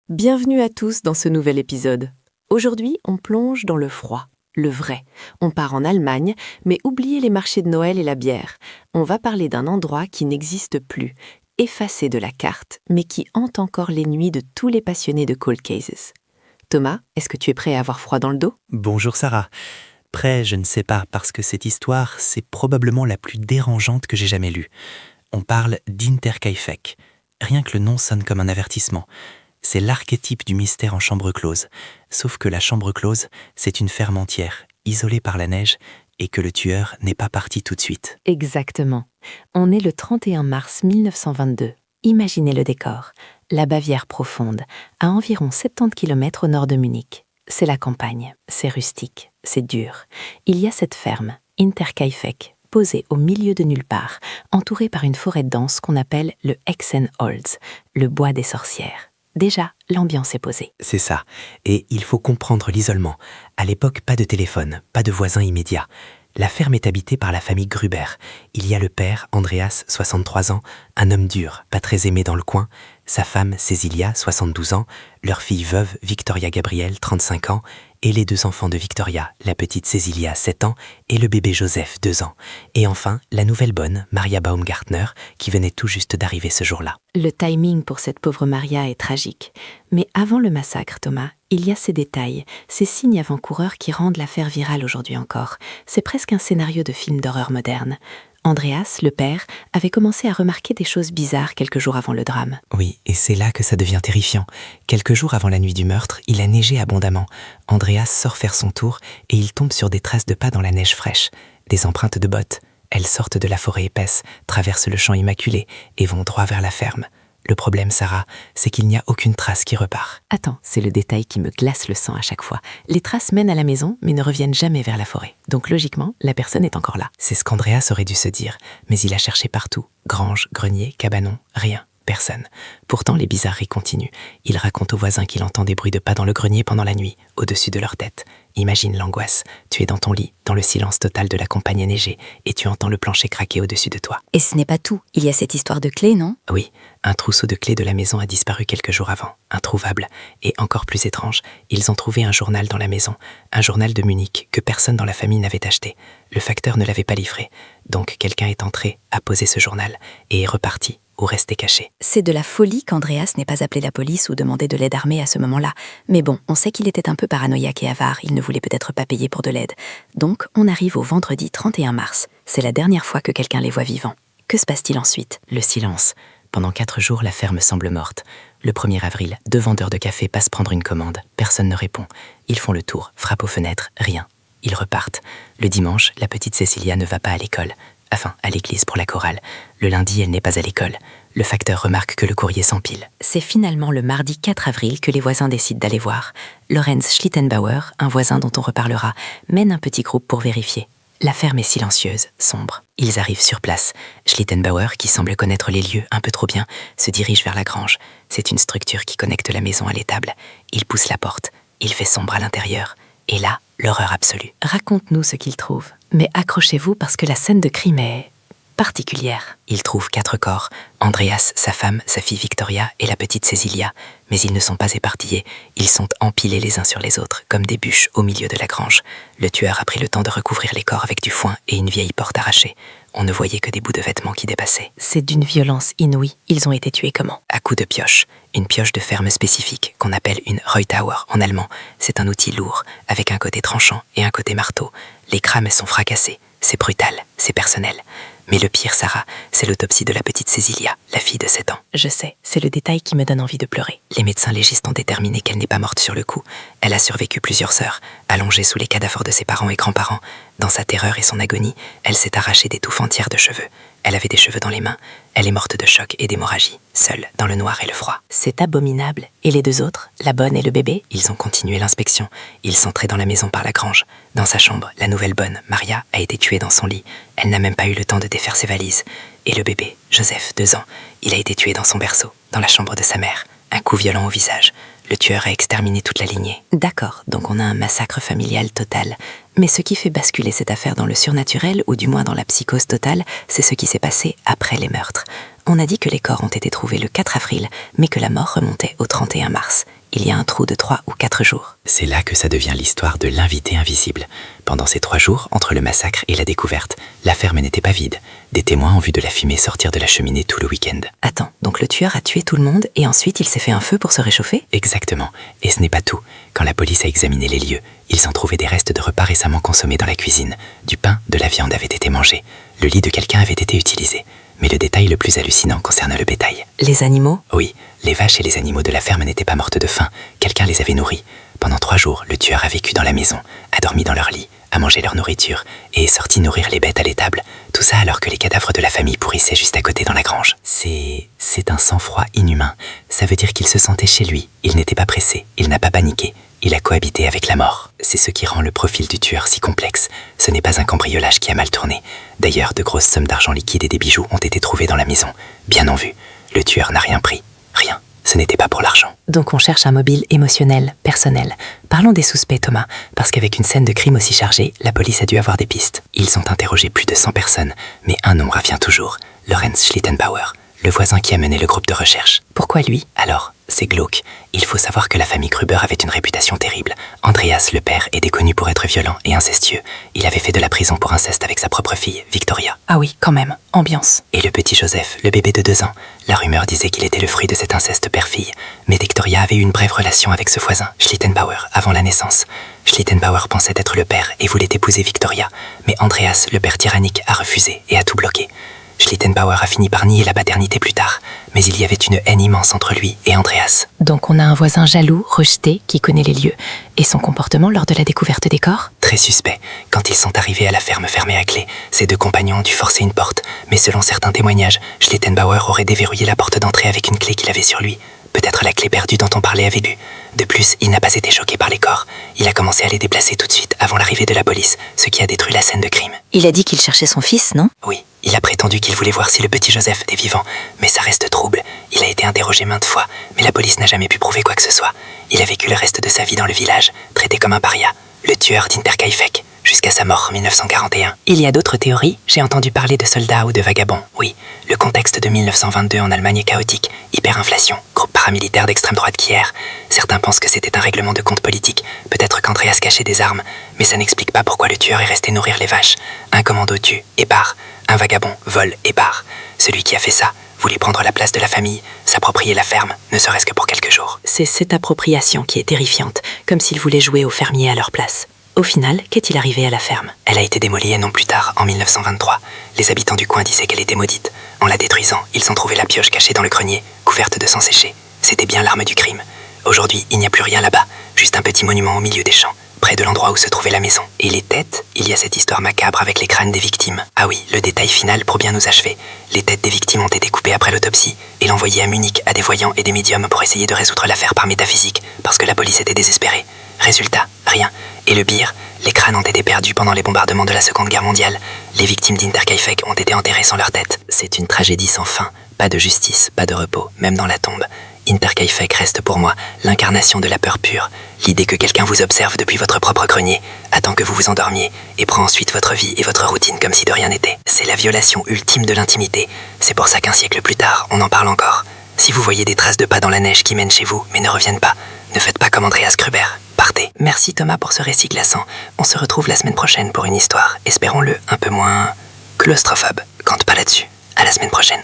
Bienvenue à tous dans ce nouvel épisode. Aujourd'hui, on plonge dans le froid, le vrai. On part en Allemagne, mais oubliez les marchés de Noël et la bière. On va parler d'un endroit qui n'existe plus, effacé de la carte, mais qui hante encore les nuits de tous les passionnés de cold cases. Thomas, est-ce que tu es prêt à avoir froid dans le dos ? Bonjour Sarah. Prêt, je ne sais pas, parce que cette histoire, c'est probablement la plus dérangeante que j'ai jamais lue. On parle d'Interkaifeck. Rien que le nom sonne comme un avertissement. C'est l'archétype du mystère en chambre close. Sauf que la chambre close, c'est une ferme entière, isolée par la neige, et que le tueur n'est pas parti tout de suite. Exactement. On est le 31 mars 1922. Imaginez le décor. La Bavière profonde, à environ 70 km au nord de Munich. C'est la campagne, c'est rustique, c'est dur. Il y a cette ferme, Interkaifeck, posée au milieu de nulle part, entourée par une forêt dense qu'on appelle le Hexenholz, le bois des sorcières. Déjà, l'ambiance est posée. C'est ça. Et il faut comprendre l'isolement. À l'époque, pas de téléphone, pas de voisins immédiats. La ferme est habitée par la famille Gruber. Il y a le père, Andreas, 63 ans, un homme dur, pas très aimé dans le coin, sa femme, Cecilia, 72 ans, leur fille veuve, Victoria Gabrielle, 35 ans, et les deux enfants de Victoria, la petite Cecilia, 7 ans, et le bébé Joseph, 2 ans. Et enfin, la nouvelle bonne, Maria Baumgartner, qui venait tout juste d'arriver ce jour-là. Le timing pour cette pauvre Maria est tragique. Mais avant le massacre, Thomas, il y a ces détails, ces signes avant-coureurs qui rendent l'affaire virale aujourd'hui encore. C'est presque un scénario de film d'horreur moderne. Andreas, le père, avait commencé à remarquer des choses bizarres quelques jours avant le drame. Oui, et c'est là que ça devient terrifiant. Quelques jours avant la nuit du meurtre, il a neigé abondamment. Andreas sort faire son tour et il tombe sur des traces de pas dans la neige fraîche, des empreintes de bottes. Elles sortent de la forêt épaisse, traversent le champ immaculé et vont droit vers la ferme. Le problème, Sarah, c'est qu'il n'y a aucune trace qui repart. Attends, c'est le détail qui me glace le sang à chaque fois. Les traces mènent à la maison, mais ne reviennent jamais vers la forêt. Donc logiquement, la personne est encore là. C'est ce qu'Andreas aurait dû se dire, mais il a cherché partout. Grange, grenier, cabanon, rien. Personne. Pourtant, les bizarreries continuent. Il raconte aux voisins qu'il entend des bruits de pas dans le grenier pendant la nuit, au-dessus de leur tête. Imagine l'angoisse. Tu es dans ton lit, dans le silence total de la campagne enneigée, et tu entends le plancher craquer au-dessus de toi. Et ce n'est pas tout. Il y a cette histoire de clé, non ? Oui, un trousseau de clés de la maison a disparu quelques jours avant, introuvable. Et encore plus étrange, ils ont trouvé un journal dans la maison, un journal de Munich que personne dans la famille n'avait acheté. Le facteur ne l'avait pas livré. Donc quelqu'un est entré, a posé ce journal, et est reparti. Ou rester caché. C'est de la folie qu'Andreas n'ait pas appelé la police ou demandé de l'aide armée à ce moment-là. Mais bon, on sait qu'il était un peu paranoïaque et avare, il ne voulait peut-être pas payer pour de l'aide. Donc, on arrive au vendredi 31 mars. C'est la dernière fois que quelqu'un les voit vivants. Que se passe-t-il ensuite ? Le silence. Pendant 4 jours, la ferme semble morte. Le 1er avril, 2 vendeurs de café passent prendre une commande. Personne ne répond. Ils font le tour, frappent aux fenêtres, rien. Ils repartent. Le dimanche, la petite Cecilia ne va pas à l'école. Enfin, à l'église pour la chorale. Le lundi, elle n'est pas à l'école. Le facteur remarque que le courrier s'empile. C'est finalement le mardi 4 avril que les voisins décident d'aller voir. Lorenz Schlittenbauer, un voisin dont on reparlera, mène un petit groupe pour vérifier. La ferme est silencieuse, sombre. Ils arrivent sur place. Schlittenbauer, qui semble connaître les lieux un peu trop bien, se dirige vers la grange. C'est une structure qui connecte la maison à l'étable. Il pousse la porte. Il fait sombre à l'intérieur. Et là, l'horreur absolue. Raconte-nous ce qu'il trouve. Mais accrochez-vous parce que la scène de crime est particulière. Il trouve 4 corps, Andreas, sa femme, sa fille Victoria et la petite Cecilia. Mais ils ne sont pas éparpillés, ils sont empilés les uns sur les autres, comme des bûches au milieu de la grange. Le tueur a pris le temps de recouvrir les corps avec du foin et une vieille porte arrachée. On ne voyait que des bouts de vêtements qui dépassaient. C'est d'une violence inouïe. Ils ont été tués comment ? À coups de pioche. Une pioche de ferme spécifique, qu'on appelle une Reutauer en allemand. C'est un outil lourd, avec un côté tranchant et un côté marteau. Les crânes sont fracassés. C'est brutal, c'est personnel. Mais le pire, Sarah, c'est l'autopsie de la petite Cecilia, la fille de 7 ans. Je sais, c'est le détail qui me donne envie de pleurer. Les médecins légistes ont déterminé qu'elle n'est pas morte sur le coup. Elle a survécu plusieurs heures, allongée sous les cadavres de ses parents et grands-parents. Dans sa terreur et son agonie, elle s'est arrachée des touffes entières de cheveux. Elle avait des cheveux dans les mains. Elle est morte de choc et d'hémorragie, seule, dans le noir et le froid. C'est abominable. Et les 2 autres, la bonne et le bébé ? Ils ont continué l'inspection. Ils sont entrés dans la maison par la grange. Dans sa chambre, la nouvelle bonne, Maria, a été tuée dans son lit. Elle n'a même pas eu le temps de défaire ses valises. Et le bébé, Joseph, 2 ans, il a été tué dans son berceau, dans la chambre de sa mère. Un coup violent au visage. Le tueur a exterminé toute la lignée. D'accord, donc on a un massacre familial total. Mais ce qui fait basculer cette affaire dans le surnaturel, ou du moins dans la psychose totale, c'est ce qui s'est passé après les meurtres. On a dit que les corps ont été trouvés le 4 avril, mais que la mort remontait au 31 mars. Il y a un trou de 3 ou 4 jours. C'est là que ça devient l'histoire de l'invité invisible. Pendant ces 3 jours, entre le massacre et la découverte, la ferme n'était pas vide. Des témoins ont vu de la fumée sortir de la cheminée tout le week-end. Attends, donc le tueur a tué tout le monde et ensuite il s'est fait un feu pour se réchauffer? Exactement. Et ce n'est pas tout. Quand la police a examiné les lieux, ils ont trouvé des restes de repas récemment consommés dans la cuisine. Du pain, de la viande avait été mangé. Le lit de quelqu'un avait été utilisé. Mais le détail le plus hallucinant concerne le bétail. Les animaux? Oui, les vaches et les animaux de la ferme n'étaient pas mortes de faim. Quelqu'un les avait nourris. Pendant 3 jours, le tueur a vécu dans la maison, a dormi dans leur lit, a mangé leur nourriture et est sorti nourrir les bêtes à l'étable. Tout ça alors que les cadavres de la famille pourrissaient juste à côté dans la grange. C'est un sang-froid inhumain. Ça veut dire qu'il se sentait chez lui. Il n'était pas pressé, il n'a pas paniqué. Il a cohabité avec la mort. C'est ce qui rend le profil du tueur si complexe. Ce n'est pas un cambriolage qui a mal tourné. D'ailleurs, de grosses sommes d'argent liquide et des bijoux ont été trouvés dans la maison. Bien en vue. Le tueur n'a rien pris. Rien. Ce n'était pas pour l'argent. Donc on cherche un mobile émotionnel, personnel. Parlons des suspects, Thomas, parce qu'avec une scène de crime aussi chargée, la police a dû avoir des pistes. Ils ont interrogé plus de 100 personnes, mais un nom revient toujours. Lorenz Schlittenbauer, le voisin qui a mené le groupe de recherche. Pourquoi lui? Alors, c'est glauque. Il faut savoir que la famille Gruber avait une réputation terrible. Andreas, le père, était connu pour être violent et incestueux. Il avait fait de la prison pour inceste avec sa propre fille, Victoria. Ah oui, quand même, ambiance. Et le petit Joseph, le bébé de 2 ans. La rumeur disait qu'il était le fruit de cet inceste père-fille. Mais Victoria avait eu une brève relation avec ce voisin, Schlittenbauer, avant la naissance. Schlittenbauer pensait être le père et voulait épouser Victoria. Mais Andreas, le père tyrannique, a refusé et a tout bloqué. Schlittenbauer a fini par nier la paternité plus tard, mais il y avait une haine immense entre lui et Andreas. Donc on a un voisin jaloux, rejeté, qui connaît les lieux. Et son comportement lors de la découverte des corps? Très suspect. Quand ils sont arrivés à la ferme fermée à clé, ses 2 compagnons ont dû forcer une porte. Mais selon certains témoignages, Schlittenbauer aurait déverrouillé la porte d'entrée avec une clé qu'il avait sur lui. Peut-être la clé perdue dont on parlait avait dû. De plus, il n'a pas été choqué par les corps. Il a commencé à les déplacer tout de suite avant l'arrivée de la police, ce qui a détruit la scène de crime. Il a dit qu'il cherchait son fils, non? Oui, il a prétendu qu'il voulait voir si le petit Joseph était vivant, mais ça reste trouble. Il a été interrogé maintes fois, mais la police n'a jamais pu prouver quoi que ce soit. Il a vécu le reste de sa vie dans le village, traité comme un paria, le tueur d'Interkaifeck, jusqu'à sa mort en 1941. Il y a d'autres théories? J'ai entendu parler de soldats ou de vagabonds. Oui, le contexte de 1922 en Allemagne est chaotique. Hyperinflation, groupe paramilitaire d'extrême droite qui erre. Certains pensent que c'était un règlement de compte politique. Peut-être qu'Andreas cachait des armes, mais ça n'explique pas pourquoi le tueur est resté nourrir les vaches. Un commando tue et part. Un vagabond vole et part. Celui qui a fait ça voulait prendre la place de la famille, s'approprier la ferme, ne serait-ce que pour quelques jours. C'est cette appropriation qui est terrifiante, comme s'ils voulaient jouer aux fermiers à leur place. Au final, qu'est-il arrivé à la ferme? Elle a été démolie un an plus tard, en 1923. Les habitants du coin disaient qu'elle était maudite. En la détruisant, ils ont trouvé la pioche cachée dans le grenier, couverte de sang séché. C'était bien l'arme du crime. Aujourd'hui, il n'y a plus rien là-bas, juste un petit monument au milieu des champs, près de l'endroit où se trouvait la maison. Et les têtes, il y a cette histoire macabre avec les crânes des victimes. Ah oui, le détail final pour bien nous achever. Les têtes des victimes ont été coupées après l'autopsie et l'envoyées à Munich à des voyants et des médiums pour essayer de résoudre l'affaire par métaphysique, parce que la police était désespérée. Résultat, rien. Et le pire, les crânes ont été perdus pendant les bombardements de la Seconde Guerre mondiale. Les victimes d'Interkaifeck ont été enterrées sans leur tête. C'est une tragédie sans fin. Pas de justice, pas de repos, même dans la tombe. Interkaifeck reste pour moi l'incarnation de la peur pure. L'idée que quelqu'un vous observe depuis votre propre grenier, attend que vous vous endormiez, et prend ensuite votre vie et votre routine comme si de rien n'était. C'est la violation ultime de l'intimité. C'est pour ça qu'un siècle plus tard, on en parle encore. Si vous voyez des traces de pas dans la neige qui mènent chez vous, mais ne reviennent pas, ne faites pas comme Andreas Gruber. Partez. Merci Thomas pour ce récit glaçant. On se retrouve la semaine prochaine pour une histoire, espérons-le, un peu moins claustrophobe. Compte pas là-dessus. À la semaine prochaine.